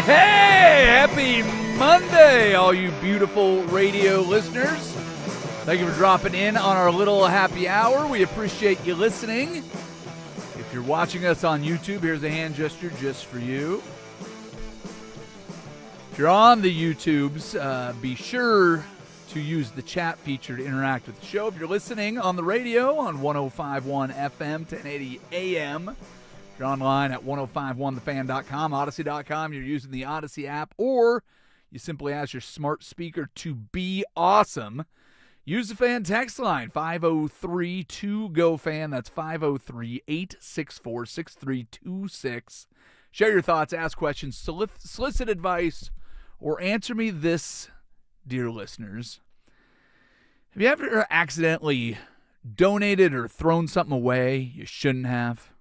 Hey, happy Monday, all you beautiful radio listeners. Thank you for dropping in on our little happy hour. We appreciate you listening. If you're watching us on YouTube, here's a hand gesture just for you. If you're on the YouTubes, be sure to use the chat feature to interact with the show. If you're listening on the radio on 105.1 FM, 1080 AM, you're online at 1051thefan.com, Odyssey.com, you're using the Odyssey app, or you simply ask your smart speaker to be awesome. Use the fan text line, 503-2GO-FAN. That's 503-864-6326. Share your thoughts, ask questions, solicit advice, or answer me this, dear listeners. Have you ever accidentally donated or thrown something away you shouldn't have?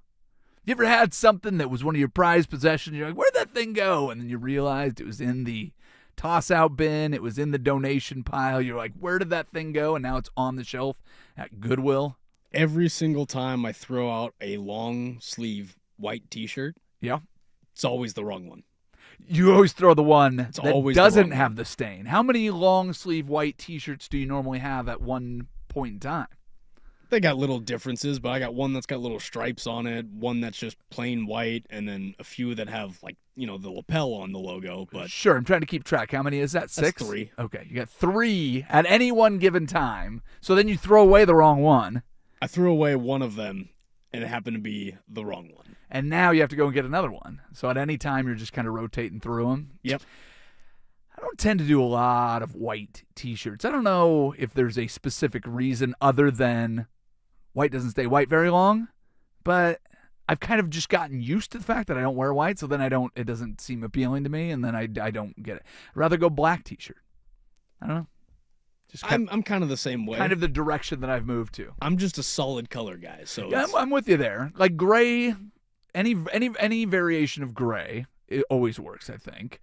You ever had something that was one of your prized possessions? You're like, where'd that thing go? And then you realized it was in the toss-out bin. It was in the donation pile. You're like, where did that thing go? And now it's on the shelf at Goodwill. Every single time I throw out a long sleeve white T-shirt, Yeah. it's always the wrong one. You always throw the one that doesn't the have the stain. How many long-sleeve white T-shirts do you normally have at one point in time? They got little differences, but I got one that's got little stripes on it, one that's just plain white, and then a few that have, like, the lapel on the logo. But Sure, I'm trying to keep track. How many is that? 6? That's 3. Okay, you got 3 at any one given time. So then you throw away the wrong one. I threw away one of them, and it happened to be the wrong one. And now you have to go and get another one. So at any time, you're just kind of rotating through them. Yep. I don't tend to do a lot of white T-shirts. I don't know if there's a specific reason other than white doesn't stay white very long, but I've kind of just gotten used to the fact that I don't wear white, so then it doesn't seem appealing to me, and then I don't get it. I'd rather go black T-shirt. I don't know. I'm kind of the same way. Kind of the direction that I've moved to. I'm just a solid color guy, so Yeah, I'm with you there. Like gray, any variation of gray, it always works, I think.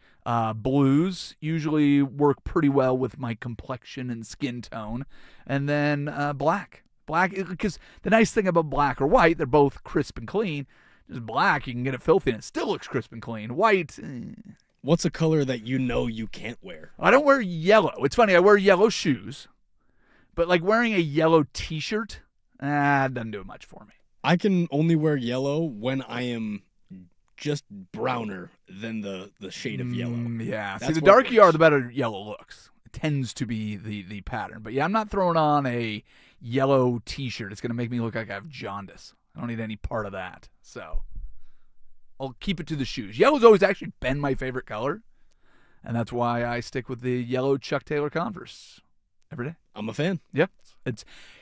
Blues usually work pretty well with my complexion and skin tone, and then black. Black, because the nice thing about black or white, they're both crisp and clean. Just black, you can get it filthy and it still looks crisp and clean. White, What's a color that you can't wear? I don't wear yellow. It's funny, I wear yellow shoes, but like wearing a yellow T-shirt, it doesn't do much for me. I can only wear yellow when I am just browner than the shade of yellow. Yeah, That's see, the what darker you are, works. the better yellow looks. It tends to be the pattern. But yeah, I'm not throwing on a yellow T-shirt. It's going to make me look like I have jaundice. I don't need any part of that. So I'll keep it to the shoes. Yellow's always actually been my favorite color, and that's why I stick with the yellow Chuck Taylor Converse every day. I'm a fan. Yep.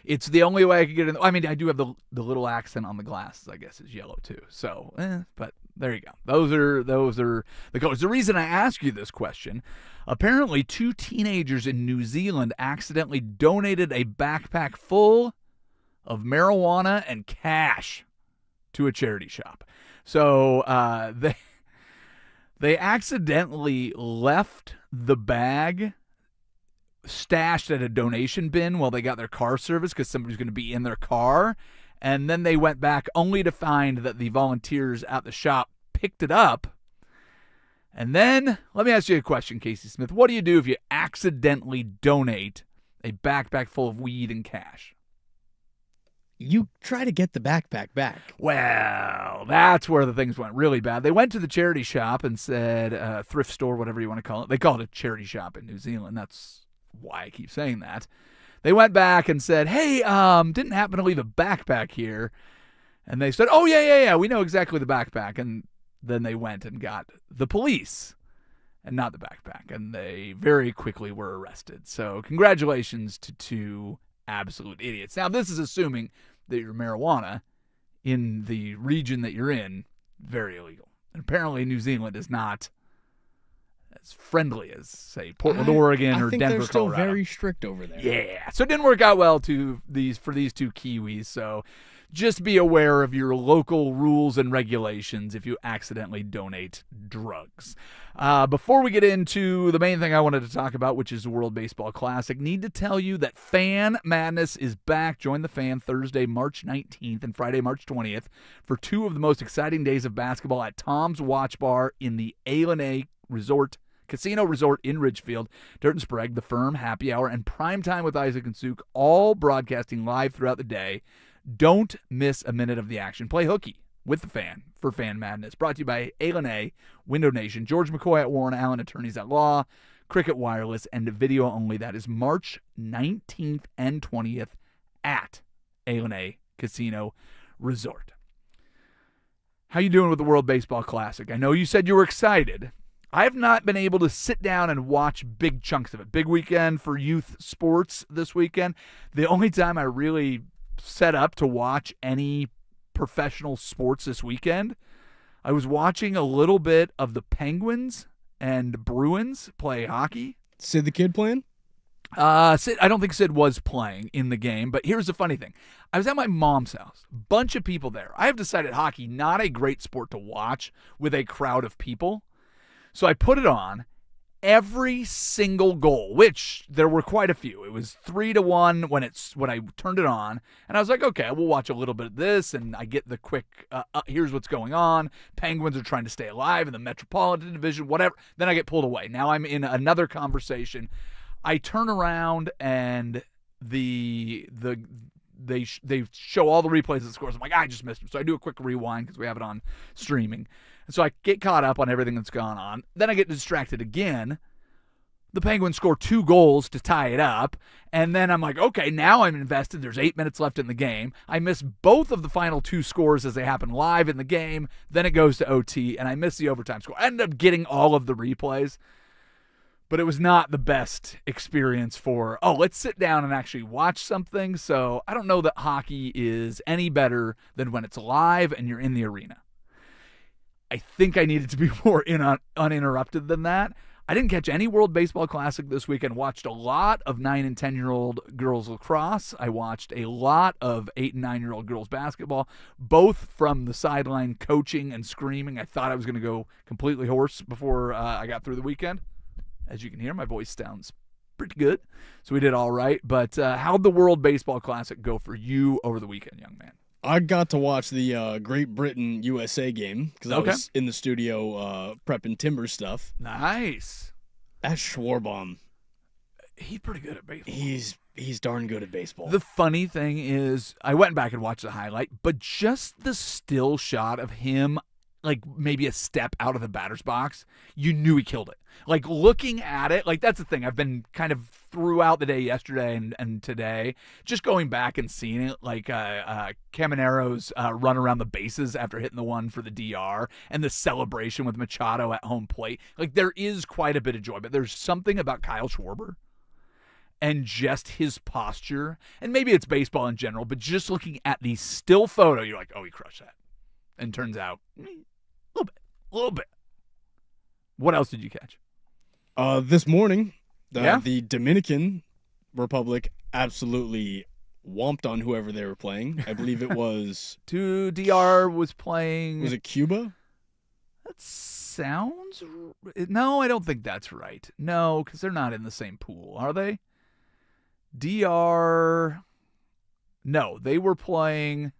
It's the only way I could get in. I mean, I do have the little accent on the glasses, I guess, is yellow too. So, but there you go. Those are the colors. The reason I ask you this question, apparently 2 teenagers in New Zealand accidentally donated a backpack full of marijuana and cash to a charity shop. So they accidentally left the bag stashed at a donation bin while they got their car serviced because somebody's going to be in their car. And then they went back only to find that the volunteers at the shop picked it up. And then, let me ask you a question, Casey Smith. What do you do if you accidentally donate a backpack full of weed and cash? You try to get the backpack back. Well, that's where the things went really bad. They went to the charity shop and said, thrift store, whatever you want to call it. They call it a charity shop in New Zealand. That's why I keep saying that. They went back and said, hey, didn't happen to leave a backpack here. And they said, oh, yeah, we know exactly the backpack. And then they went and got the police and not the backpack. And they very quickly were arrested. So congratulations to 2 absolute idiots. Now, this is assuming that your marijuana in the region that you're in, very illegal. And apparently New Zealand is not as friendly as, say, Portland, Oregon, or I think Denver, they're still Colorado. very strict over there. Yeah, so it didn't work out well for these 2 Kiwis. So just be aware of your local rules and regulations if you accidentally donate drugs. Before we get into the main thing I wanted to talk about, which is the World Baseball Classic, need to tell you that Fan Madness is back. Join the Fan Thursday, March 19th and Friday, March 20th for 2 of the most exciting days of basketball at Tom's Watch Bar in the A&A Casino Resort in Ridgefield, Dirt and Sprague, The Firm, Happy Hour, and Prime Time with Isaac and Suk, all broadcasting live throughout the day. Don't miss a minute of the action. Play hooky with the fan for Fan Madness. Brought to you by A&A, Window Nation, George McCoy at Warren Allen, Attorneys at Law, Cricket Wireless, and video only. That is March 19th and 20th at A&A Casino Resort. How you doing with the World Baseball Classic? I know you said you were excited. I have not been able to sit down and watch big chunks of it. Big weekend for youth sports this weekend. The only time I really set up to watch any professional sports this weekend, I was watching a little bit of the Penguins and Bruins play hockey. Sid the Kid playing? Sid, I don't think Sid was playing in the game, but here's the funny thing. I was at my mom's house. Bunch of people there. I have decided hockey, not a great sport to watch with a crowd of people. So I put it on. Every single goal, which there were quite a few. It was 3-1 when I turned it on, and I was like, okay, we'll watch a little bit of this, and I get the quick, here's what's going on. Penguins are trying to stay alive in the Metropolitan Division, whatever. Then I get pulled away. Now I'm in another conversation. I turn around, and they show all the replays of the scores. I'm like, I just missed them. So I do a quick rewind because we have it on streaming. And so I get caught up on everything that's gone on. Then I get distracted again. The Penguins score 2 goals to tie it up. And then I'm like, okay, now I'm invested. There's 8 minutes left in the game. I miss both of the final 2 scores as they happen live in the game. Then it goes to OT, and I miss the overtime score. I ended up getting all of the replays. But it was not the best experience for, let's sit down and actually watch something. So I don't know that hockey is any better than when it's live and you're in the arena. I think I needed to be more uninterrupted than that. I didn't catch any World Baseball Classic this weekend. Watched a lot of 9 and 10-year-old girls lacrosse. I watched a lot of 8 and 9-year-old girls basketball, both from the sideline coaching and screaming. I thought I was going to go completely hoarse before I got through the weekend. As you can hear, my voice sounds pretty good. So we did all right. But how'd the World Baseball Classic go for you over the weekend, young man? I got to watch the Great Britain USA game because I was in the studio prepping timber stuff. Nice. That Schwarbaum. He's pretty good at baseball. He's darn good at baseball. The funny thing is, I went back and watched the highlight, but just the still shot of him, like maybe a step out of the batter's box, you knew he killed it. Like looking at it, like that's the thing. I've been kind of throughout the day yesterday and today, just going back and seeing it, like Camanero's run around the bases after hitting the one for the DR and the celebration with Machado at home plate. Like there is quite a bit of joy, but there's something about Kyle Schwarber and just his posture, and maybe it's baseball in general, but just looking at the still photo, you're like, oh, he crushed that. And turns out, a little bit. What else did you catch? This morning, the Dominican Republic absolutely whomped on whoever they were playing. I believe it was... DR was playing... Was it Cuba? That sounds... No, I don't think that's right. No, because they're not in the same pool, are they? DR... No, they were playing...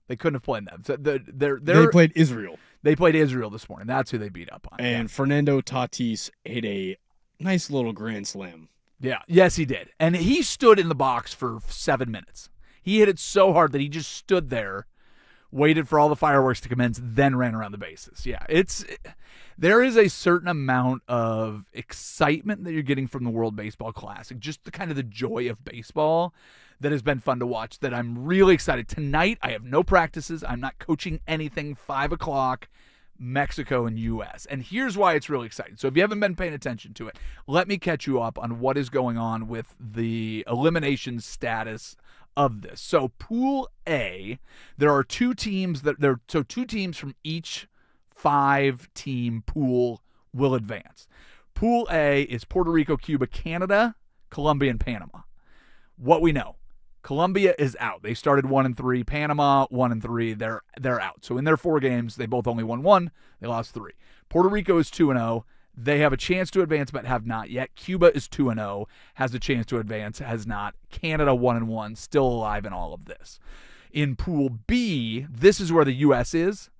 They couldn't have played them. So they played Israel. They played Israel this morning. That's who they beat up on. And Fernando Tatis hit a nice little grand slam. Yeah. Yes, he did. And he stood in the box for 7 minutes. He hit it so hard that he just stood there, waited for all the fireworks to commence, then ran around the bases. Yeah, there is a certain amount of excitement that you're getting from the World Baseball Classic, just the kind of the joy of baseball that has been fun to watch, that I'm really excited. Tonight, I have no practices. I'm not coaching anything. 5 o'clock, Mexico and U.S. And here's why it's really exciting. So if you haven't been paying attention to it, let me catch you up on what is going on with the elimination status of this. So Pool A, there are 2 teams two teams from each 5-team pool will advance. Pool A is Puerto Rico, Cuba, Canada, Colombia, and Panama. What we know, Colombia is out. They started 1-3. Panama 1-3. They're out. So in their 4 games, they both only won 1. They lost 3. Puerto Rico is 2-0. They have a chance to advance, but have not yet. Cuba is 2-0, has a chance to advance, has not. Canada 1-1, still alive in all of this. In Pool B, this is where the U.S. is.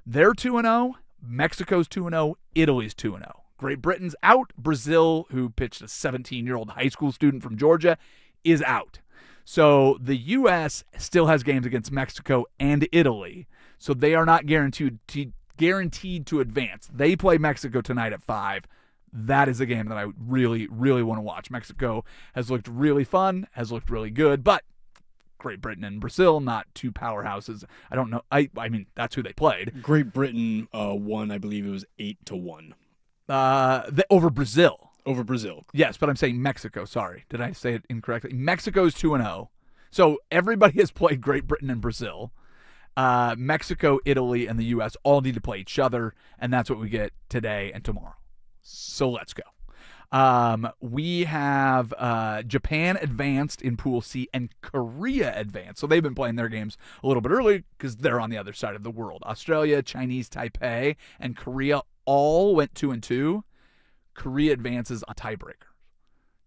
They're 2-0. Mexico's 2-0. Italy's 2-0. Great Britain's out. Brazil, who pitched a 17-year-old high school student from Georgia, is out. So the U.S. still has games against Mexico and Italy, so they are not guaranteed to advance. They play Mexico tonight at 5. That is a game that I really, really want to watch. Mexico has looked really fun, has looked really good, but Great Britain and Brazil, not two powerhouses. I don't know. I mean, that's who they played. Great Britain won, I believe it was 8-1. Over Brazil. Over Brazil. Yes, but I'm saying Mexico. Sorry. Did I say it incorrectly? Mexico's 2-0. So everybody has played Great Britain and Brazil. Mexico, Italy, and the U.S. all need to play each other, and that's what we get today and tomorrow. So let's go. We have Japan advanced in Pool C and Korea advanced. So they've been playing their games a little bit early because they're on the other side of the world. Australia, Chinese Taipei, and Korea all went 2-2. Korea advances on tiebreaker.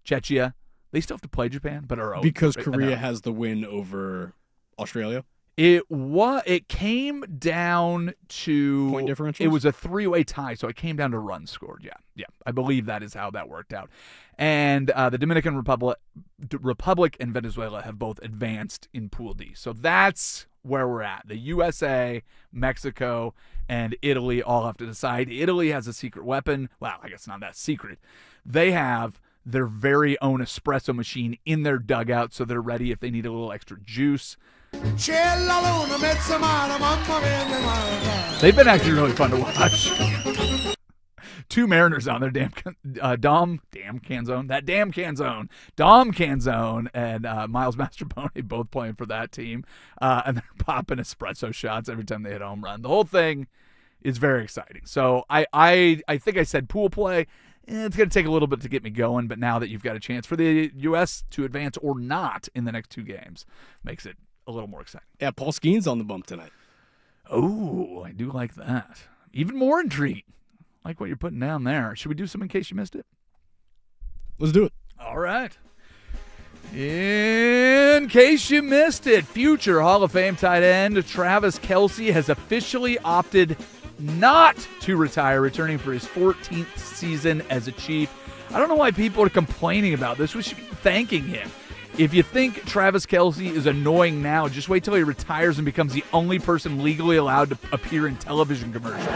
Czechia, they still have to play Japan, but are because Korea has the win over Australia. It came down to point differential. It was a 3-way tie, so it came down to runs scored. Yeah. I believe that is how that worked out. And the Dominican Republic and Venezuela have both advanced in Pool D. So that's where we're at. The USA, Mexico, and Italy all have to decide. Italy has a secret weapon. Well, I guess not that secret. They have their very own espresso machine in their dugout, so they're ready if they need a little extra juice. They've been actually really fun to watch. 2 Mariners on their Dom Canzone, and Miles Mastrobuoni both playing for that team, and they're popping espresso shots every time they hit a home run. The whole thing is very exciting. So I think I said pool play. It's going to take a little bit to get me going, but now that you've got a chance for the U.S. to advance or not in the next 2 games, makes it a little more exciting. Yeah, Paul Skeen's on the bump tonight. Oh, I do like that. Even more intriguing. Like what you're putting down there. Should we do some in case you missed it? Let's do it. All right. In case you missed it, future Hall of Fame tight end Travis Kelce has officially opted not to retire, returning for his 14th season as a Chief. I don't know why people are complaining about this. We should be thanking him. If you think Travis Kelce is annoying now, just wait till he retires and becomes the only person legally allowed to appear in television commercials.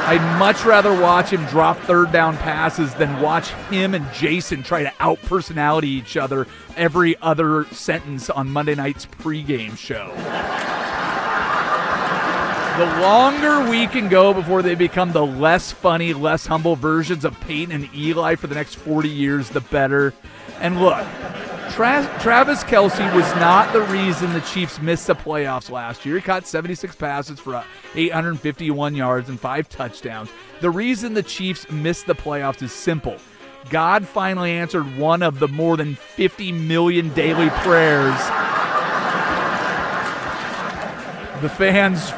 I'd much rather watch him drop third down passes than watch him and Jason try to out-personality each other every other sentence on Monday night's pregame show. The longer we can go before they become the less funny, less humble versions of Peyton and Eli for the next 40 years, the better. And look, Travis Kelce was not the reason the Chiefs missed the playoffs last year. He caught 76 passes for 851 yards and 5 touchdowns. The reason the Chiefs missed the playoffs is simple. God finally answered one of the more than 50 million daily prayers the fans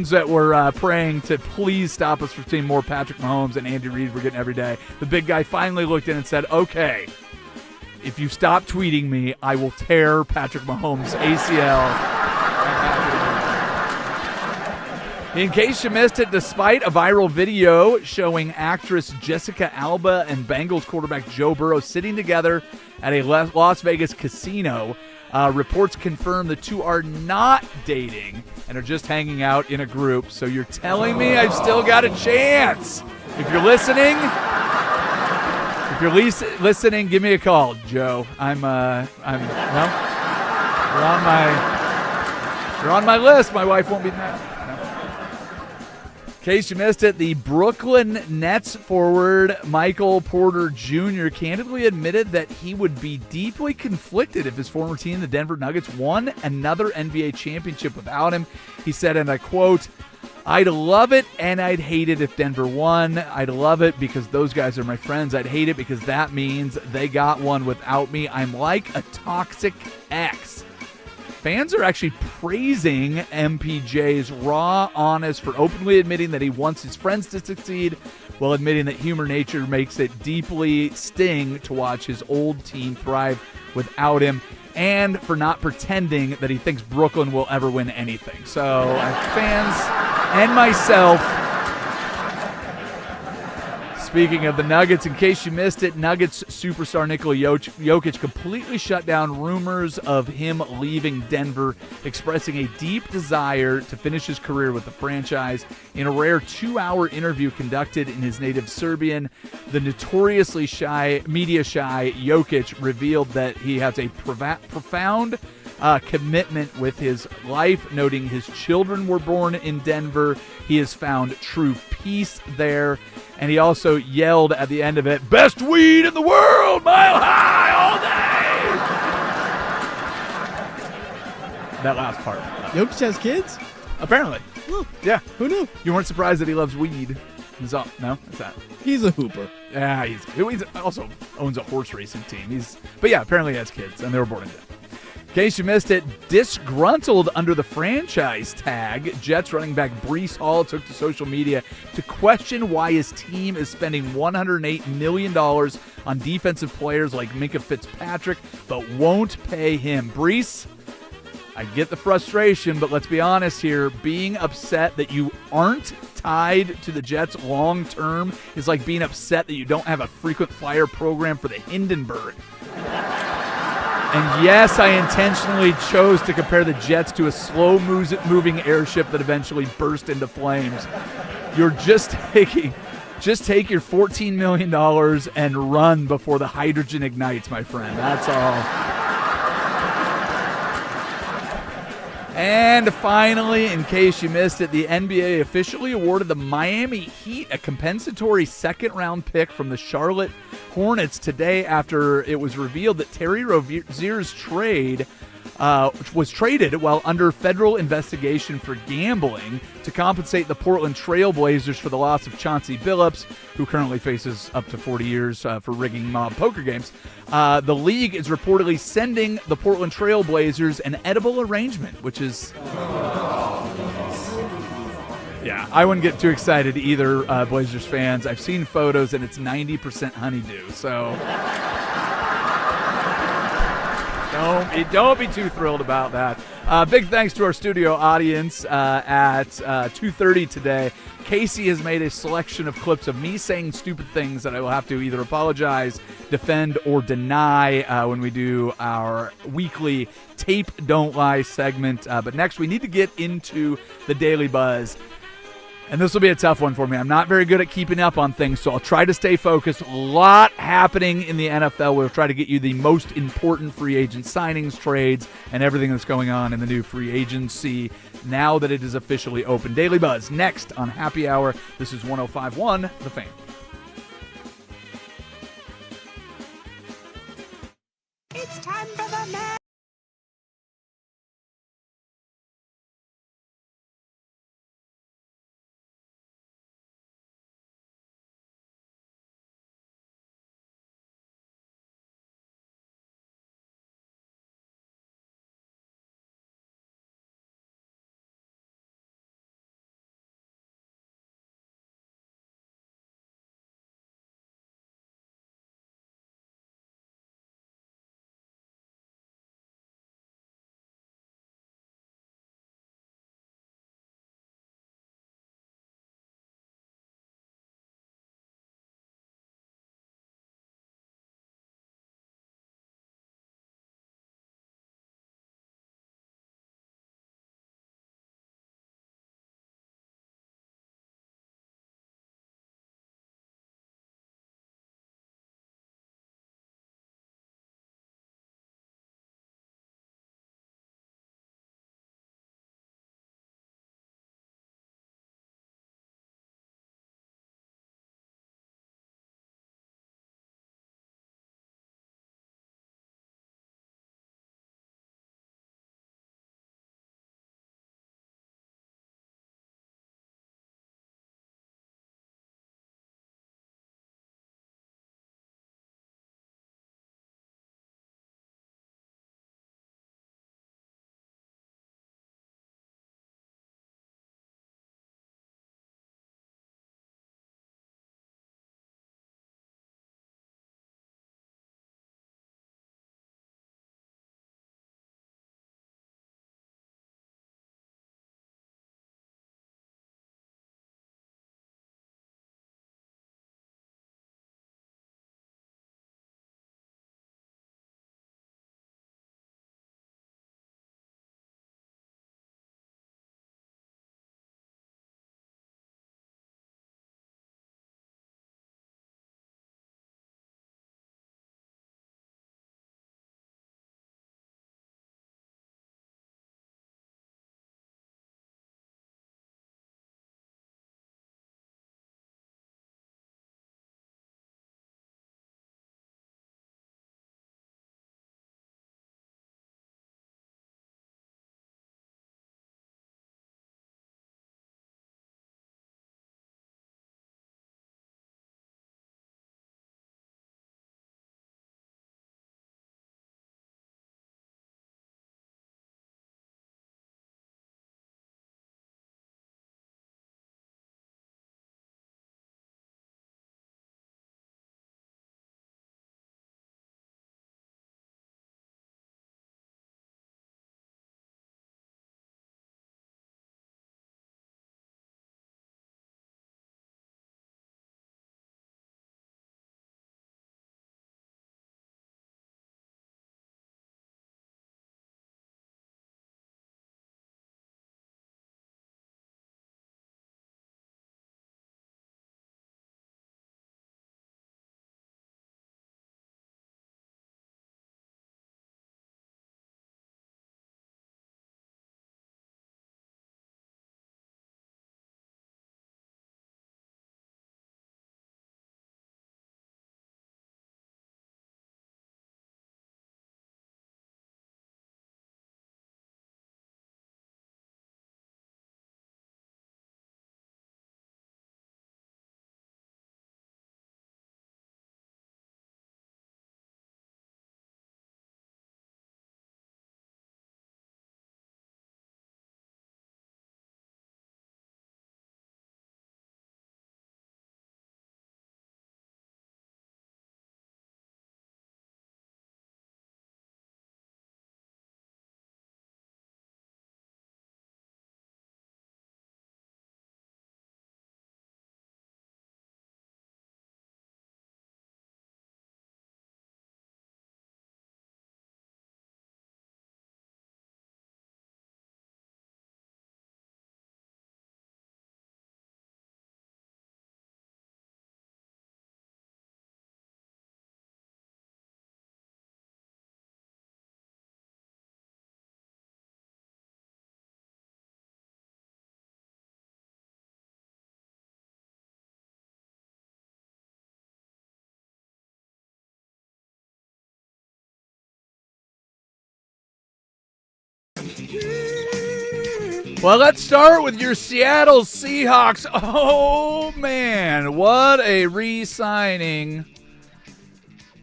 that were praying to please stop us from seeing more Patrick Mahomes and Andy Reid we're getting every day. The big guy finally looked in and said, okay, if you stop tweeting me, I will tear Patrick Mahomes' ACL. In case you missed it, despite a viral video showing actress Jessica Alba and Bengals quarterback Joe Burrow sitting together at a Las Vegas casino, reports confirm the two are not dating and are just hanging out in a group. So you're telling me I've still got a chance? If you're listening, give me a call, Joe. You're on my list. My wife won't be mad. In case you missed it, the Brooklyn Nets forward Michael Porter Jr. candidly admitted that he would be deeply conflicted if his former team, the Denver Nuggets, won another NBA championship without him. He said, and I quote, "I'd love it and I'd hate it if Denver won. I'd love it because those guys are my friends. I'd hate it because that means they got one without me. I'm like a toxic ex." Fans are actually praising MPJ's raw, honest for openly admitting that he wants his friends to succeed while admitting that human nature makes it deeply sting to watch his old team thrive without him, and for not pretending that he thinks Brooklyn will ever win anything. So fans and myself. Speaking of the Nuggets, in case you missed it, Nuggets superstar Nikola Jokic completely shut down rumors of him leaving Denver, expressing a deep desire to finish his career with the franchise. In a rare 2-hour interview conducted in his native Serbian, the notoriously media-shy Jokic revealed that he has a profound commitment with his life, noting his children were born in Denver. He has found true peace there. And he also yelled at the end of it, "Best weed in the world, mile high, all day!" That last part. Jokic has kids? Apparently. Huh. Yeah. Who knew? You weren't surprised that he loves weed. No? What's that? He's a hooper. Yeah, he also owns a horse racing team. But yeah, apparently he has kids, and they were born in Denver. In case you missed it, disgruntled under the franchise tag, Jets running back Breece Hall took to social media to question why his team is spending $108 million on defensive players like Minkah Fitzpatrick, but won't pay him. Breece, I get the frustration, but let's be honest here. Being upset that you aren't tied to the Jets long term is like being upset that you don't have a frequent flyer program for the Hindenburg. And yes, I intentionally chose to compare the Jets to a slow-moving airship that eventually burst into flames. You're just take your $14 million and run before the hydrogen ignites, my friend. That's all. And finally, in case you missed it, the NBA officially awarded the Miami Heat a compensatory second-round pick from the Charlotte Hornets today after it was revealed that Terry Rozier's trade was traded while under federal investigation for gambling to compensate the Portland Trail Blazers for the loss of Chauncey Billups, who currently faces up to 40 years for rigging mob poker games. The league is reportedly sending the Portland Trail Blazers an edible arrangement, which is... Yeah, I wouldn't get too excited either, Blazers fans. I've seen photos, and it's 90% honeydew, so... Don't be too thrilled about that. Big thanks to our studio audience at 2:30 today. Casey has made a selection of clips of me saying stupid things that I will have to either apologize, defend, or deny when we do our weekly Tape Don't Lie segment. But next, we need to get into the Daily Buzz. And this will be a tough one for me. I'm not very good at keeping up on things, so I'll try to stay focused. A lot happening in the NFL. We'll try to get you the most important free agent signings, trades, and everything that's going on in the new free agency now that it is officially open. Daily Buzz next on Happy Hour. This is 105.1 The Fan. It's time for the man. Well, let's start with your Seattle Seahawks. Oh, man, what a re-signing.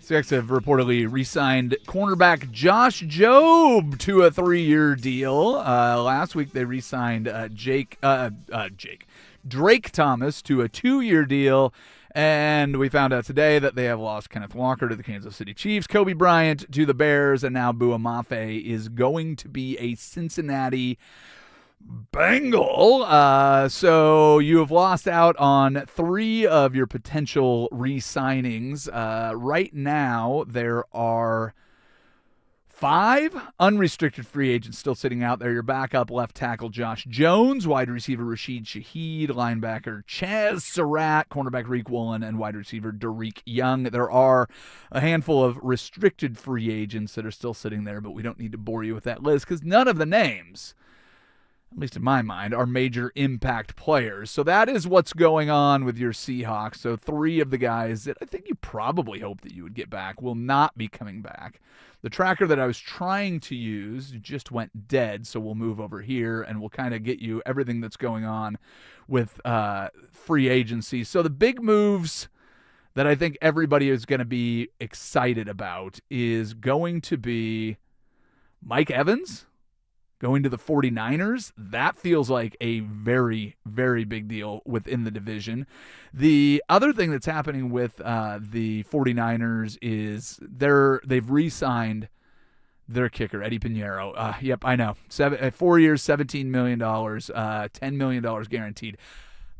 Seahawks have reportedly re-signed cornerback Josh Jobe to a 3-year deal. Last week they re-signed Drake Thomas to a 2-year deal. And we found out today that they have lost Kenneth Walker to the Kansas City Chiefs, Kobe Bryant to the Bears, and now Bua Mafe is going to be a Cincinnati Bengal. So you have lost out on 3 of your potential re-signings. Right now, there are 5 unrestricted free agents still sitting out there. Your backup left tackle Josh Jones, wide receiver Rashid Shaheed, linebacker Chaz Surratt, cornerback Reek Woolen, and wide receiver Derek Young. There are a handful of restricted free agents that are still sitting there, but we don't need to bore you with that list because none of the names, at least in my mind, are major impact players. So that is what's going on with your Seahawks. So 3 of the guys that I think you probably hope that you would get back will not be coming back. The tracker that I was trying to use just went dead, so we'll move over here and we'll kind of get you everything that's going on with free agency. So the big moves that I think everybody is going to be excited about is going to be Mike Evans going to the 49ers. That feels like a very, very big deal within the division. The other thing that's happening with the 49ers is they've re-signed their kicker, Eddie Pinheiro. Yep, I know. 4 years, $17 million, $10 million guaranteed.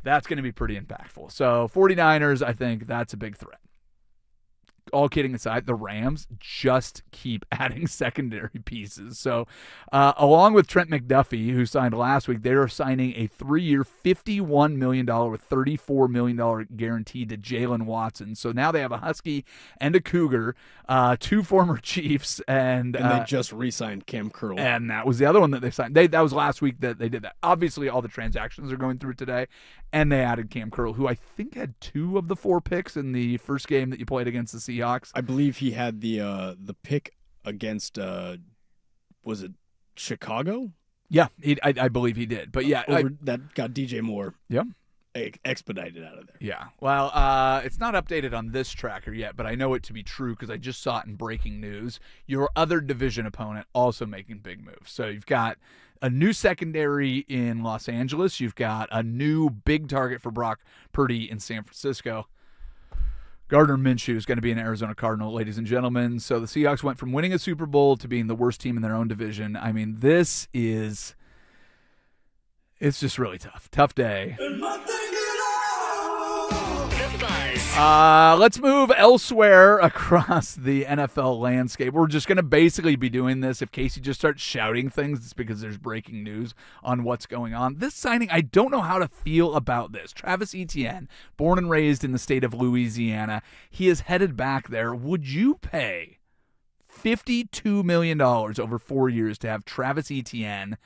That's going to be pretty impactful. So 49ers, I think that's a big threat. All kidding aside, the Rams just keep adding secondary pieces. So along with Trent McDuffie, who signed last week, they're signing a 3-year, $51 million with $34 million guaranteed to Jalen Watson. So now they have a Husky and a Cougar, 2 former Chiefs. And they just re-signed Cam Curl. And that was the other one that they signed. That was last week that they did that. Obviously, all the transactions are going through today. And they added Cam Curl, who I think had 2 of the 4 picks in the first game that you played against the Seahawks. I believe he had the pick against was it Chicago? Yeah, I believe he did. But yeah, that got DJ Moore. Yeah. Expedited out of there. Yeah. Well, it's not updated on this tracker yet, but I know it to be true because I just saw it in breaking news. Your other division opponent also making big moves. So you've got a new secondary in Los Angeles. You've got a new big target for Brock Purdy in San Francisco. Gardner Minshew is going to be an Arizona Cardinal, ladies and gentlemen. So the Seahawks went from winning a Super Bowl to being the worst team in their own division. I mean, it's just really tough. Tough day. Let's move elsewhere across the NFL landscape. We're just going to basically be doing this. If Casey just starts shouting things, it's because there's breaking news on what's going on. This signing, I don't know how to feel about this. Travis Etienne, born and raised in the state of Louisiana, he is headed back there. Would you pay $52 million over 4 years to have Travis Etienne,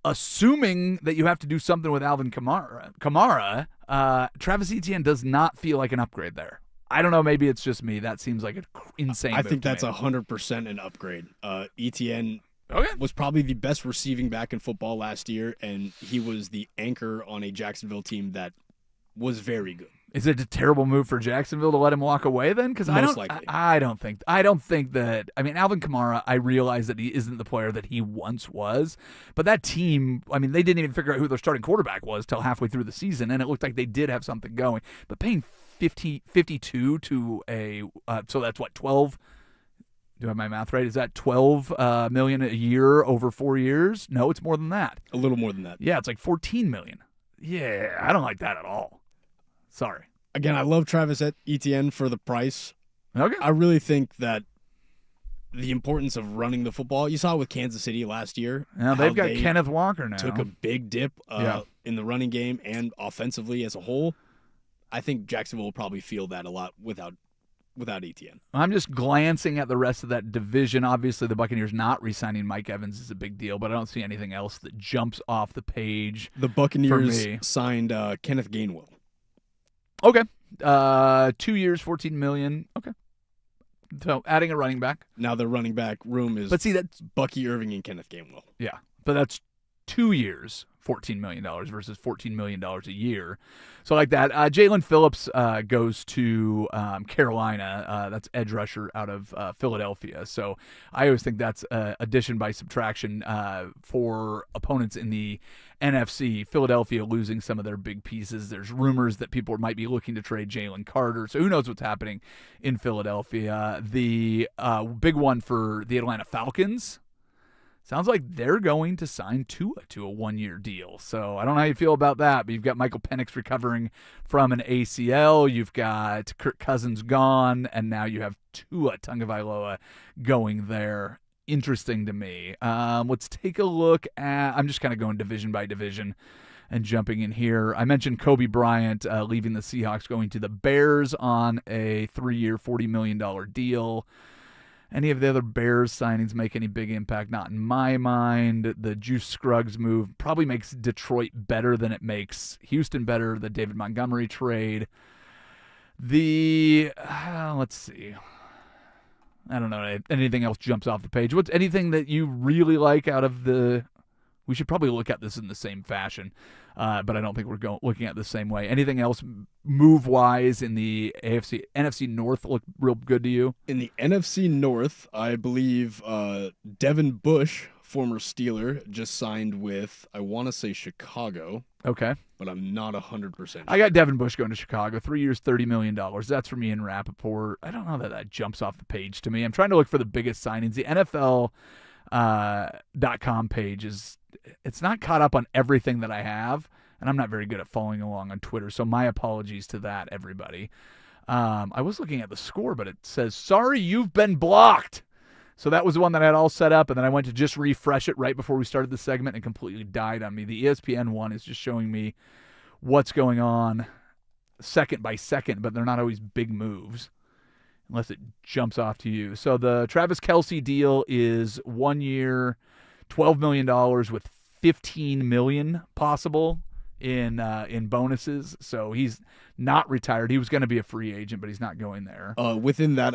assuming that you have to do something with Alvin Kamara? Travis Etienne does not feel like an upgrade there. I don't know. Maybe it's just me. That seems like an insane I move think to that's me. 100% an upgrade. Etienne Okay. was probably the best receiving back in football last year, and he was the anchor on a Jacksonville team that was very good. Is it a terrible move for Jacksonville to let him walk away then? Because I Most don't likely. I don't think that. I mean, Alvin Kamara, I realize that he isn't the player that he once was, but that team, I mean, they didn't even figure out who their starting quarterback was till halfway through the season, and it looked like they did have something going. But paying 52 to a so that's what, 12. Do I have my math right? Is that $12 million a year over 4 years? No, it's more than that. A little more than that. Yeah, it's like $14 million. Yeah, I don't like that at all. Sorry. Again, I love Travis Etienne for the price. Okay. I really think that the importance of running the football, you saw with Kansas City last year. Now they've got Kenneth Walker now. Took a big dip in the running game and offensively as a whole. I think Jacksonville will probably feel that a lot without Etienne. I'm just glancing at the rest of that division. Obviously, the Buccaneers not re-signing Mike Evans is a big deal, but I don't see anything else that jumps off the page. The Buccaneers signed Kenneth Gainwell. Okay. 2 years, $14 million. Okay. So adding a running back. Now the running back room is But see, that's Bucky Irving and Kenneth Gainwell. yeah. But that's 2 years, $14 million versus $14 million a year. So like that. Jalen Phillips goes to Carolina. That's edge rusher out of Philadelphia. So I always think that's addition by subtraction for opponents in the NFC. Philadelphia losing some of their big pieces. There's rumors that people might be looking to trade Jalen Carter. So who knows what's happening in Philadelphia. The big one for the Atlanta Falcons. Sounds like they're going to sign Tua to a 1-year deal. So I don't know how you feel about that, but you've got Michael Penix recovering from an ACL. You've got Kirk Cousins gone, and now you have Tua Tagovailoa going there. Interesting to me. Let's take a look at – I'm just kind of going division by division and jumping in here. I mentioned Kobe Bryant leaving the Seahawks, going to the Bears on a 3-year, $40 million deal. Any of the other Bears signings make any big impact? Not in my mind. The Juice Scruggs move probably makes Detroit better than it makes Houston better. The David Montgomery trade. Let's see. I don't know. Anything else jumps off the page? What's anything that you really like out of the... We should probably look at this in the same fashion, but I don't think we're looking at it the same way. Anything else move-wise in the NFC North look real good to you? In the NFC North, I believe Devin Bush, former Steeler, just signed with, I want to say Chicago. Okay. But I'm not 100% sure. I got Devin Bush going to Chicago, 3 years, $30 million. That's from Ian Rappaport. I don't know that jumps off the page to me. I'm trying to look for the biggest signings. The NFL.com page it's not caught up on everything that I have, and I'm not very good at following along on Twitter, so my apologies to that, everybody. I was looking at the score, but it says, sorry, you've been blocked. So that was the one that I had all set up, and then I went to just refresh it right before we started the segment and completely died on me. The ESPN one is just showing me what's going on second by second, but they're not always big moves unless it jumps off to you. So the Travis Kelce deal is 1 year, $12 million with $15 million possible in bonuses. So he's not retired. He was going to be a free agent, but he's not going there. Within that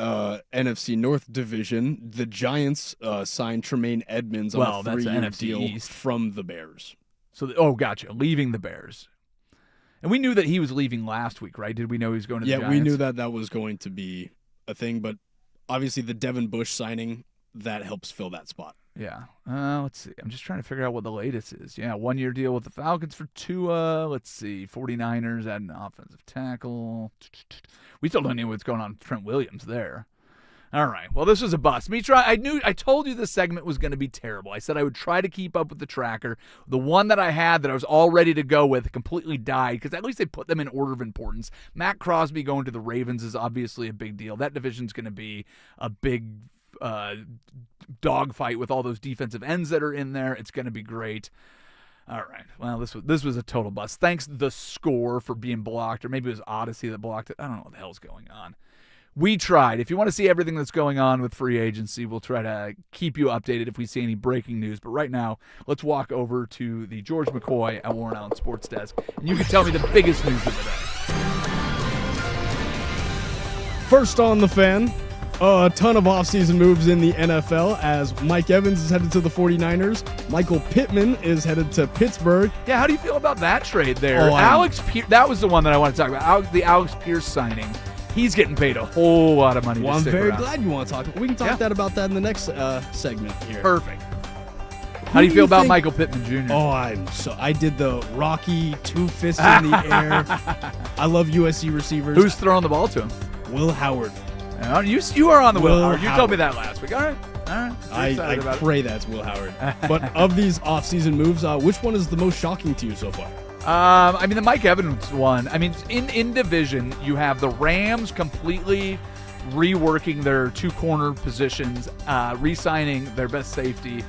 NFC North division, the Giants signed Tremaine Edmonds on a 3-year deal East from the Bears. So, gotcha. Leaving the Bears. And we knew that he was leaving last week, right? Did we know he was going to the Giants? Yeah, we knew that was going to be a thing, but obviously the Devin Bush signing, that helps fill that spot. Yeah. Let's see. I'm just trying to figure out what the latest is. Yeah, 1-year deal with the Falcons for Tua. Let's see. 49ers add an offensive tackle. We still don't know what's going on with Trent Williams there. All right. Well, this was a bust. I told you this segment was going to be terrible. I said I would try to keep up with the tracker. The one that I had that I was all ready to go with completely died because at least they put them in order of importance. Matt Crosby going to the Ravens is obviously a big deal. That division's going to be a big dogfight with all those defensive ends that are in there. It's going to be great. All right. Well, this was a total bust. Thanks The Score for being blocked, or maybe it was Odyssey that blocked it. I don't know what the hell's going on. We tried. If you want to see everything that's going on with free agency, we'll try to keep you updated if we see any breaking news. But right now, let's walk over to the George McCoy at Warren Allen Sports Desk, and you can tell me the biggest news of the day. First on the Fan. A ton of offseason moves in the NFL as Mike Evans is headed to the 49ers. Michael Pittman is headed to Pittsburgh. Yeah, how do you feel about that trade there? Alex Pierce, that was the one that I want to talk about. The Alex Pierce signing. He's getting paid a whole lot of money. Well, I'm very glad you want to talk. We can talk about that in the next segment here. Perfect. How do you feel about Michael Pittman Jr.? I did the Rocky 2 fists in the air. I love USC receivers. Who's throwing the ball to him? Will Howard. You are on the Will Howard. You told me that last week. All right. I pray that's Will Howard. But of these offseason moves, which one is the most shocking to you so far? The Mike Evans one. In division, you have the Rams completely reworking their two corner positions, re-signing their best safety.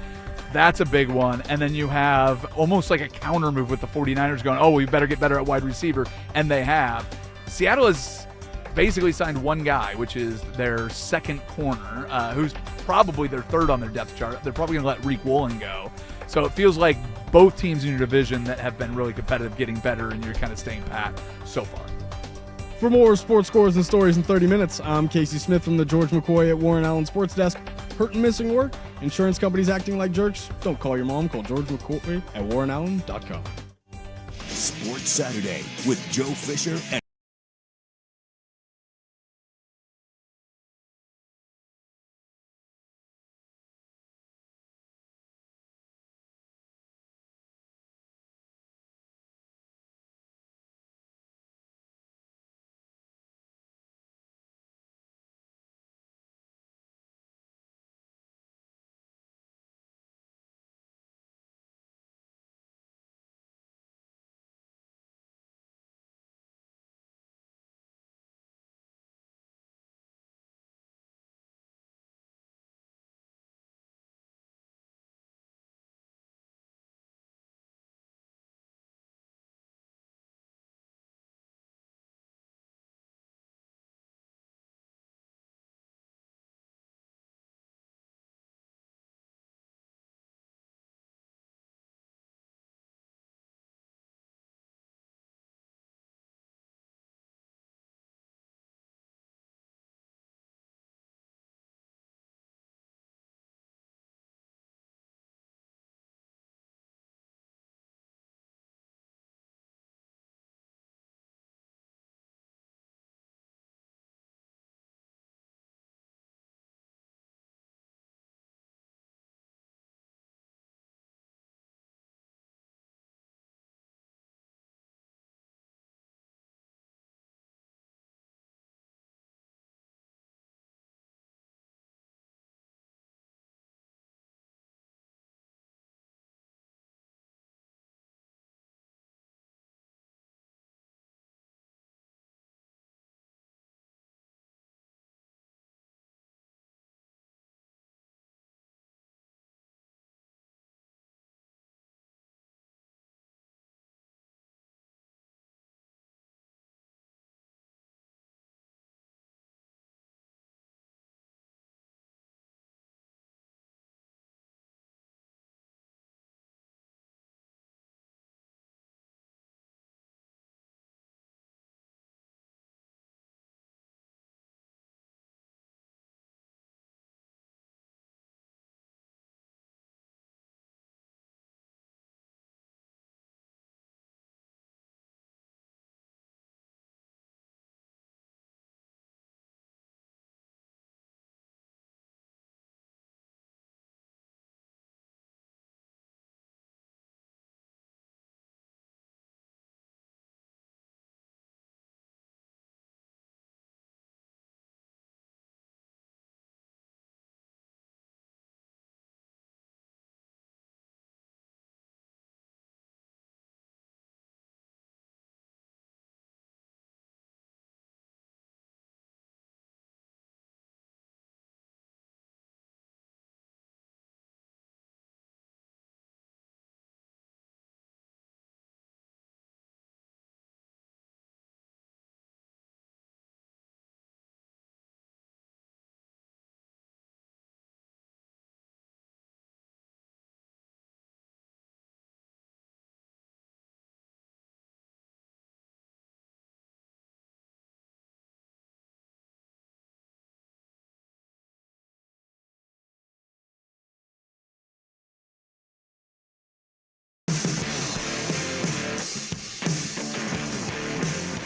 That's a big one. And then you have almost like a counter move with the 49ers going, we better get better at wide receiver. And they have. Seattle has basically signed one guy, which is their second corner, who's probably their third on their depth chart. They're probably going to let Reek Woolen go. So it feels like both teams in your division that have been really competitive getting better, and you're kind of staying pat so far. For more sports scores and stories in 30 minutes, I'm Casey Smith from the George McCoy at Warren Allen Sports Desk. Hurt and missing work? Insurance companies acting like jerks? Don't call your mom. Call George McCoy at WarrenAllen.com. Sports Saturday with Joe Fisher and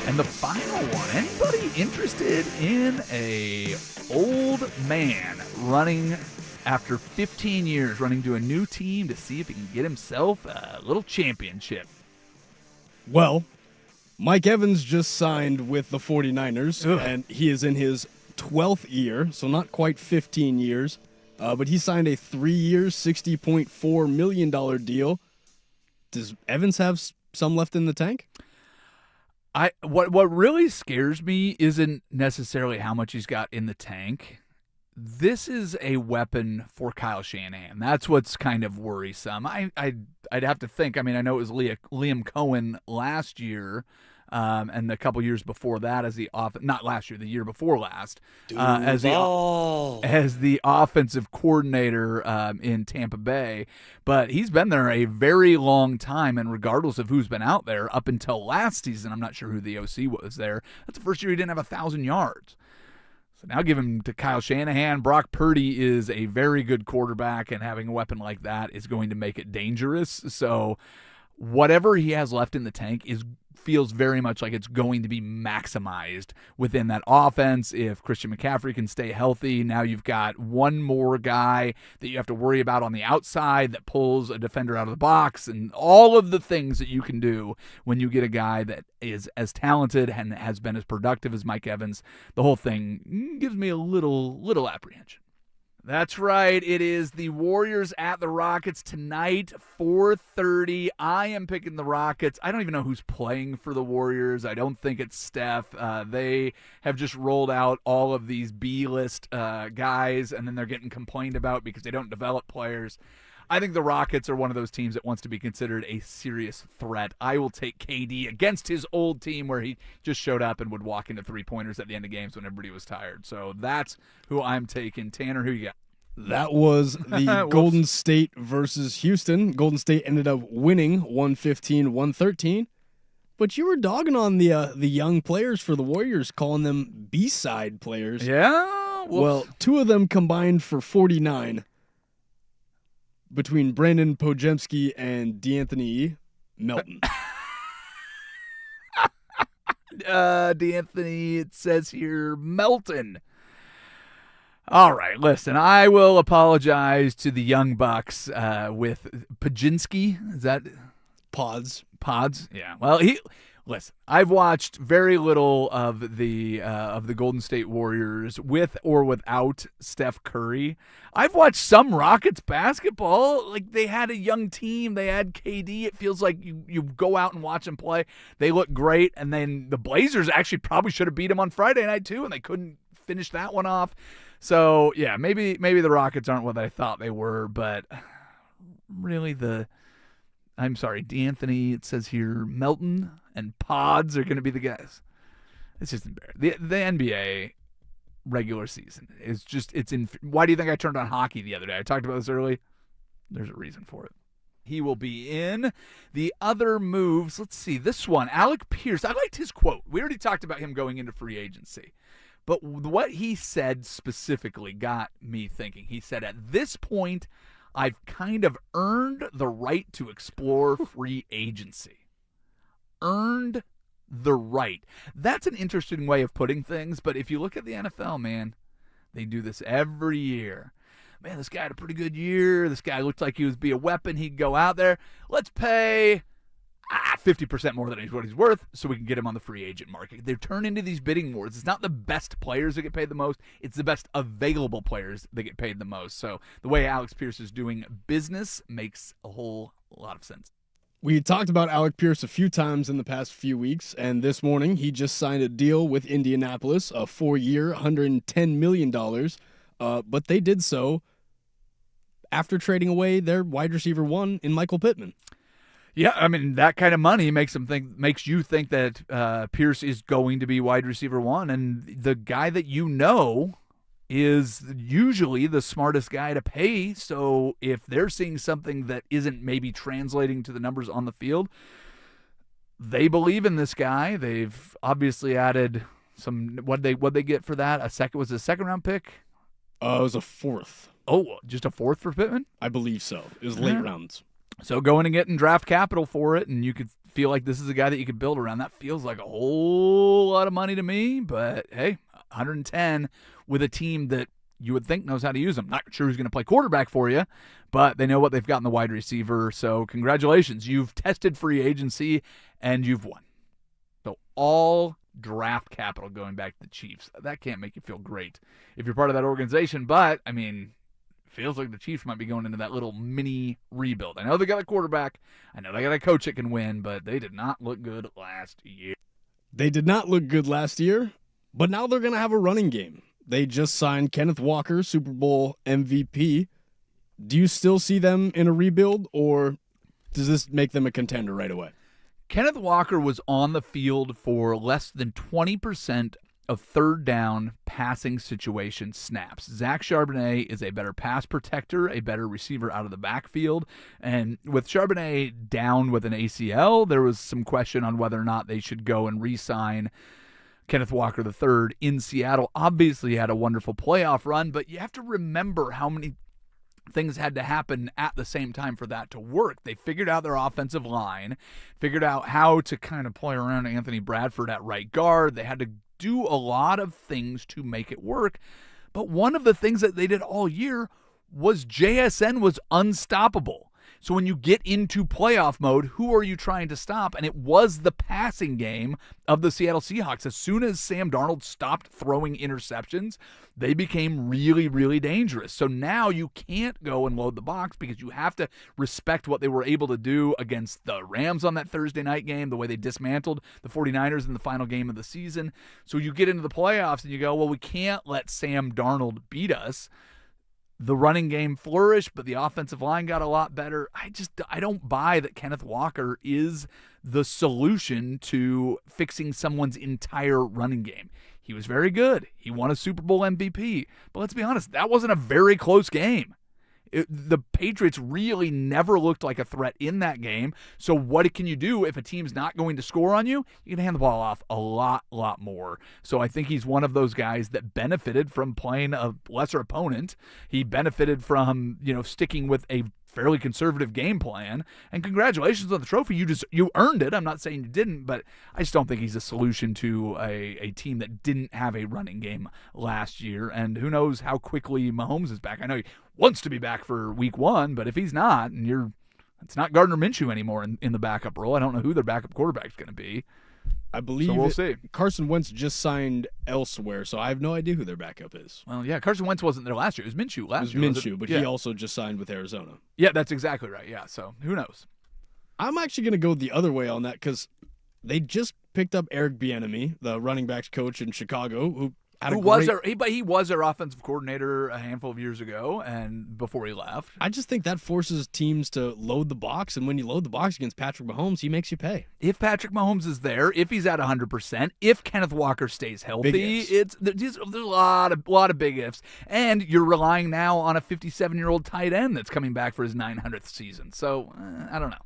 And the final one, anybody interested in a old man running after 15 years, running to a new team to see if he can get himself a little championship? Well, Mike Evans just signed with the 49ers, Ugh. and he is in his 12th year, so not quite 15 years. But he signed a 3-year, $60.4 million deal. Does Evans have some left in the tank? What really scares me isn't necessarily how much he's got in the tank. This is a weapon for Kyle Shanahan. That's what's kind of worrisome. I'd have to think. I mean, I know it was Liam Cohen last year, and a couple years before that as the not last year, the year before last, as the offensive coordinator in Tampa Bay. But he's been there a very long time, and regardless of who's been out there up until last season, I'm not sure who the OC was there. That's the first year he didn't have 1,000 yards. So now give him to Kyle Shanahan. Brock Purdy is a very good quarterback, and having a weapon like that is going to make it dangerous. So whatever he has left in the tank feels very much like it's going to be maximized within that offense. If Christian McCaffrey can stay healthy, now you've got one more guy that you have to worry about on the outside that pulls a defender out of the box, and all of the things that you can do when you get a guy that is as talented and has been as productive as Mike Evans. The whole thing gives me a little apprehension. That's right. It is the Warriors at the Rockets tonight, 4:30. I am picking the Rockets. I don't even know who's playing for the Warriors. I don't think it's Steph. They have just rolled out all of these B-list guys, and then they're getting complained about because they don't develop players. I think the Rockets are one of those teams that wants to be considered a serious threat. I will take KD against his old team where he just showed up and would walk into three-pointers at the end of games when everybody was tired. So that's who I'm taking. Tanner, who you got? That was the Golden State versus Houston. Golden State ended up winning 115-113. But you were dogging on the young players for the Warriors, calling them B-side players. Yeah? Well, two of them combined for 49 between Brandon Pojemski and D'Anthony Melton. D'Anthony, it says here, Melton. All right, listen, I will apologize to the Young Bucks with Pojemski. Is that Pods? Yeah. Well, listen. I've watched very little of the Golden State Warriors with or without Steph Curry. I've watched some Rockets basketball. Like, they had a young team. They had KD. It feels like you go out and watch them play. They look great. And then the Blazers actually probably should have beat them on Friday night too, and they couldn't finish that one off. So yeah, maybe the Rockets aren't what I thought they were, but really I'm sorry, D'Anthony, it says here, Melton and Pods are going to be the guys. It's just embarrassing. The NBA regular season is just, why do you think I turned on hockey the other day? I talked about this early. There's a reason for it. He will be in. The other moves, let's see, this one, Alec Pierce. I liked his quote. We already talked about him going into free agency. But what he said specifically got me thinking. He said, at this point, I've kind of earned the right to explore free agency. Earned the right. That's an interesting way of putting things, but if you look at the NFL, man, they do this every year. Man, this guy had a pretty good year. This guy looked like he would be a weapon. He'd go out there. Let's pay 50% more than what he's worth so we can get him on the free agent market. They turn into these bidding wars. It's not the best players that get paid the most. It's the best available players that get paid the most. So the way Alex Pierce is doing business makes a whole lot of sense. We talked about Alec Pierce a few times in the past few weeks, and this morning he just signed a deal with Indianapolis, a 4-year, $110 million, but they did so after trading away their wide receiver one in Michael Pittman. Yeah, I mean, that kind of money makes you think that Pierce is going to be wide receiver one, and the guy that you know is usually the smartest guy to pay. So if they're seeing something that isn't maybe translating to the numbers on the field, they believe in this guy. They've obviously added some. What'd they get for that? Was it a second round pick? It was a fourth. Oh, just a fourth for Pittman? I believe so. It was late rounds. So going and getting draft capital for it, and you could feel like this is a guy that you could build around. That feels like a whole lot of money to me, but hey, 110 with a team that you would think knows how to use them. Not sure who's going to play quarterback for you, but they know what they've got in the wide receiver. So congratulations. You've tested free agency, and you've won. So all draft capital going back to the Chiefs. That can't make you feel great if you're part of that organization, but, I mean, feels like the Chiefs might be going into that little mini rebuild. I know they got a quarterback. I know they got a coach that can win, but they did not look good last year. They did not look good last year, but now they're going to have a running game. They just signed Kenneth Walker, Super Bowl MVP. Do you still see them in a rebuild, or does this make them a contender right away? Kenneth Walker was on the field for less than 20% of third down passing situation snaps. Zach Charbonnet is a better pass protector, a better receiver out of the backfield. And with Charbonnet down with an ACL, there was some question on whether or not they should go and re-sign Kenneth Walker III in Seattle obviously had a wonderful playoff run, but you have to remember how many things had to happen at the same time for that to work. They figured out their offensive line, figured out how to kind of play around Anthony Bradford at right guard. They had to do a lot of things to make it work. But one of the things that they did all year was JSN was unstoppable. So when you get into playoff mode, who are you trying to stop? And it was the passing game of the Seattle Seahawks. As soon as Sam Darnold stopped throwing interceptions, they became really, really dangerous. So now you can't go and load the box because you have to respect what they were able to do against the Rams on that Thursday night game, the way they dismantled the 49ers in the final game of the season. So you get into the playoffs and you go, well, we can't let Sam Darnold beat us. The running game flourished, but the offensive line got a lot better. I don't buy that Kenneth Walker is the solution to fixing someone's entire running game. He was very good. He won a Super Bowl MVP. But let's be honest, that wasn't a very close game. The Patriots really never looked like a threat in that game. So what can you do if a team's not going to score on you? You can hand the ball off a lot more. So I think he's one of those guys that benefited from playing a lesser opponent. He benefited from, sticking with a fairly conservative game plan. And congratulations on the trophy. You earned it. I'm not saying you didn't, but I just don't think he's a solution to a team that didn't have a running game last year. And who knows how quickly Mahomes is back. I know he wants to be back for week 1, but if he's not, and it's not Gardner Minshew anymore in the backup role. I don't know who their backup quarterback is going to be. I believe so we'll see. Carson Wentz just signed elsewhere, so I have no idea who their backup is. Well, yeah, Carson Wentz wasn't there last year. It was Minshew last year. It was Minshew, but he also just signed with Arizona. Yeah, that's exactly right. Yeah, so who knows? I'm actually going to go the other way on that because they just picked up Eric Bieniemy, the running backs coach in Chicago, who he was their offensive coordinator a handful of years ago, and before he left. I just think that forces teams to load the box, and when you load the box against Patrick Mahomes, he makes you pay. If Patrick Mahomes is there, if he's at 100%, if Kenneth Walker stays healthy, there's a lot of big ifs, and you're relying now on a 57-year-old tight end that's coming back for his 900th season. So I don't know.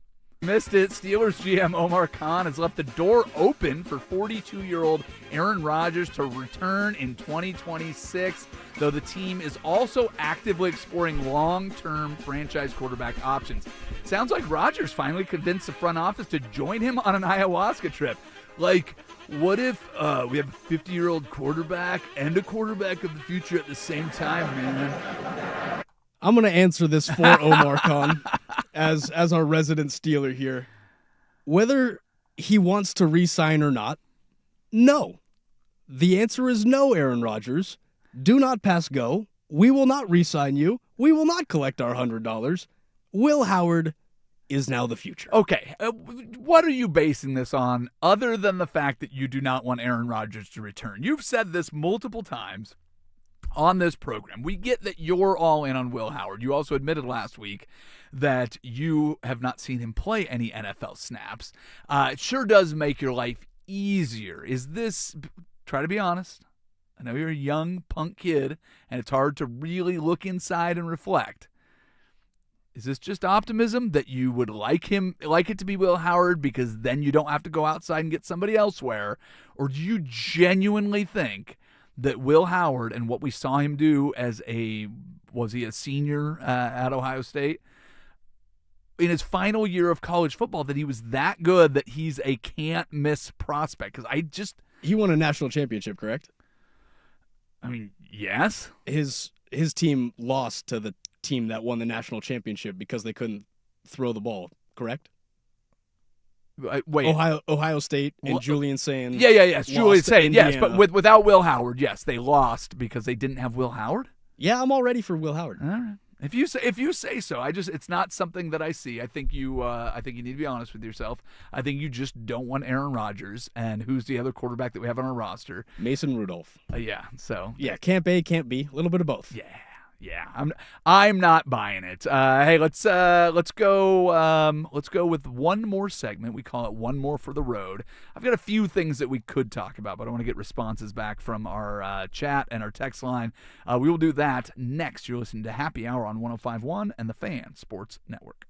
Missed it. Steelers GM Omar Khan has left the door open for 42-year-old Aaron Rodgers to return in 2026, though the team is also actively exploring long-term franchise quarterback options. Sounds like Rodgers finally convinced the front office to join him on an ayahuasca trip. Like, what if we have a 50-year-old quarterback and a quarterback of the future at the same time, man? I'm going to answer this for Omar Khan as our resident Steeler here. Whether he wants to re-sign or not, no. The answer is no, Aaron Rodgers. Do not pass go. We will not re-sign you. We will not collect our $100. Will Howard is now the future. Okay, what are you basing this on other than the fact that you do not want Aaron Rodgers to return? You've said this multiple times on this program. We get that you're all in on Will Howard. You also admitted last week that you have not seen him play any NFL snaps. It sure does make your life easier. Is this, try to be honest, I know you're a young punk kid and it's hard to really look inside and reflect. Is this just optimism that you would like it to be Will Howard because then you don't have to go outside and get somebody elsewhere? Or do you genuinely think that Will Howard and what we saw him do was he a senior at Ohio State? In his final year of college football, that he was that good that he's a can't-miss prospect? Because he won a national championship, correct? I mean, yes. His team lost to the team that won the national championship because they couldn't throw the ball, correct? Wait, Ohio State and Julian Sayin. Yes, Julian Sayin, yes, but without Will Howard, yes, they lost because they didn't have Will Howard. Yeah, I'm all ready for Will Howard. All right, if you say so, it's not something that I see. I think you need to be honest with yourself. I think you just don't want Aaron Rodgers, and who's the other quarterback that we have on our roster? Mason Rudolph. So can't A, can't B, a little bit of both. Yeah, I'm not buying it. Hey, let's go with one more segment. We call it One More for the Road. I've got a few things that we could talk about, but I want to get responses back from our chat and our text line. We will do that next. You're listening to Happy Hour on 105.1 and the Fan Sports Network.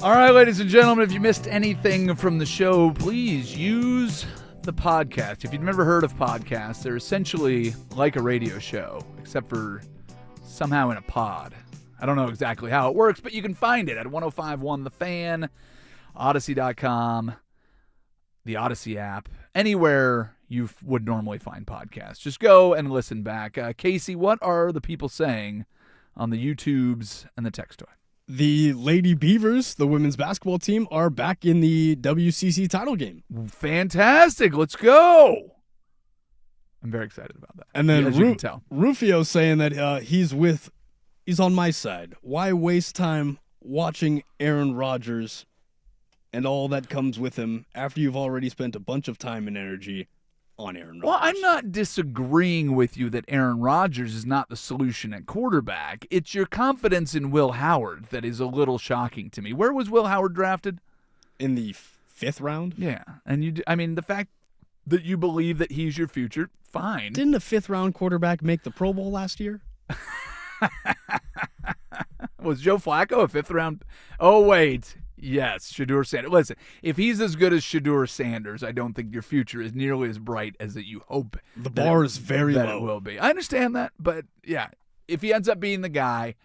All right, ladies and gentlemen, if you missed anything from the show, please use the podcast. If you've never heard of podcasts, they're essentially like a radio show, except for somehow in a pod. I don't know exactly how it works, but you can find it at 105.1 The Fan, Odyssey.com, the Odyssey app, anywhere you would normally find podcasts. Just go and listen back. Casey, what are the people saying on the YouTubes and the text toy? The Lady Beavers, the women's basketball team, are back in the WCC title game. Fantastic. Let's go. I'm very excited about that. And then as you can tell. Rufio's saying that he's on my side. Why waste time watching Aaron Rodgers and all that comes with him after you've already spent a bunch of time and energy on Aaron Rodgers? Well, I'm not disagreeing with you that Aaron Rodgers is not the solution at quarterback. It's your confidence in Will Howard that is a little shocking to me. Where was Will Howard drafted? In the 5th round? Yeah, and the fact that you believe that he's your future, fine. Didn't a 5th round quarterback make the Pro Bowl last year? Was Joe Flacco a 5th round? Oh, wait. Yes, Shedeur Sanders. Listen, if he's as good as Shedeur Sanders, I don't think your future is nearly as bright as that you hope. The bar is very that low. It will be. I understand that, but yeah, if he ends up being the guy,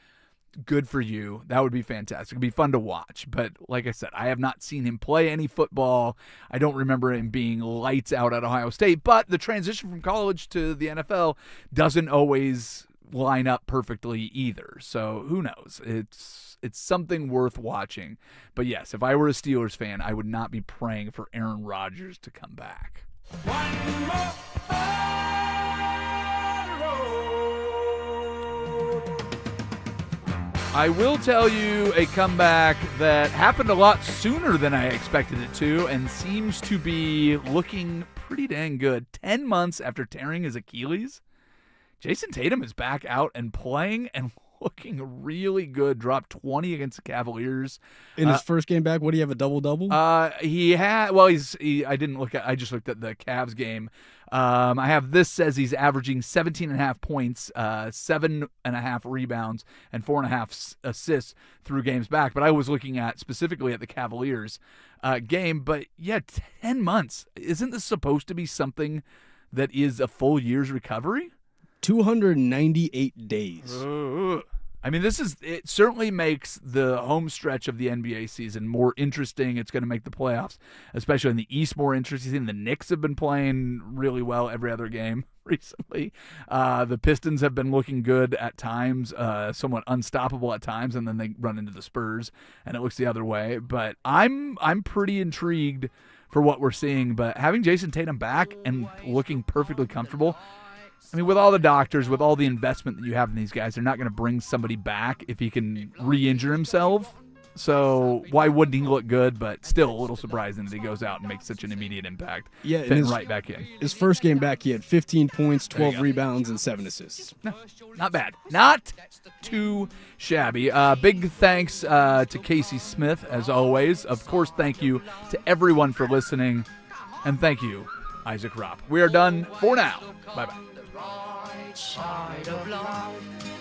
good for you. That would be fantastic. It'd be fun to watch. But like I said, I have not seen him play any football. I don't remember him being lights out at Ohio State. But the transition from college to the NFL doesn't always line up perfectly either. So who knows? It's something worth watching. But yes, if I were a Steelers fan, I would not be praying for Aaron Rodgers to come back. I will tell you a comeback that happened a lot sooner than I expected it to and seems to be looking pretty dang good. 10 months after tearing his Achilles, Jason Tatum is back out and playing and looking really good. Dropped 20 against the Cavaliers. In his first game back, what do you have, a double-double? He had, well, I didn't look at, I just looked at the Cavs game. I have this says he's averaging 17.5 points, 7.5 rebounds, and 4.5 assists through games back. But I was looking at specifically at the Cavaliers game. But yeah, 10 months. Isn't this supposed to be something that is a full year's recovery? 298 days. I mean, it certainly makes the home stretch of the NBA season more interesting. It's going to make the playoffs, especially in the East, more interesting. The Knicks have been playing really well every other game recently. The Pistons have been looking good at times, somewhat unstoppable at times, and then they run into the Spurs, and it looks the other way. But I'm pretty intrigued for what we're seeing. But having Jason Tatum back and looking perfectly comfortable, I mean, with all the doctors, with all the investment that you have in these guys, they're not going to bring somebody back if he can re-injure himself. So why wouldn't he look good? But still a little surprising that he goes out and makes such an immediate impact. Yeah, fitting right back in. His first game back, he had 15 points, 12 rebounds, and 7 assists. No, not bad. Not too shabby. Big thanks to Casey Smith, as always. Of course, thank you to everyone for listening. And thank you, Isaac Ropp. We are done for now. Bye-bye. Side of life.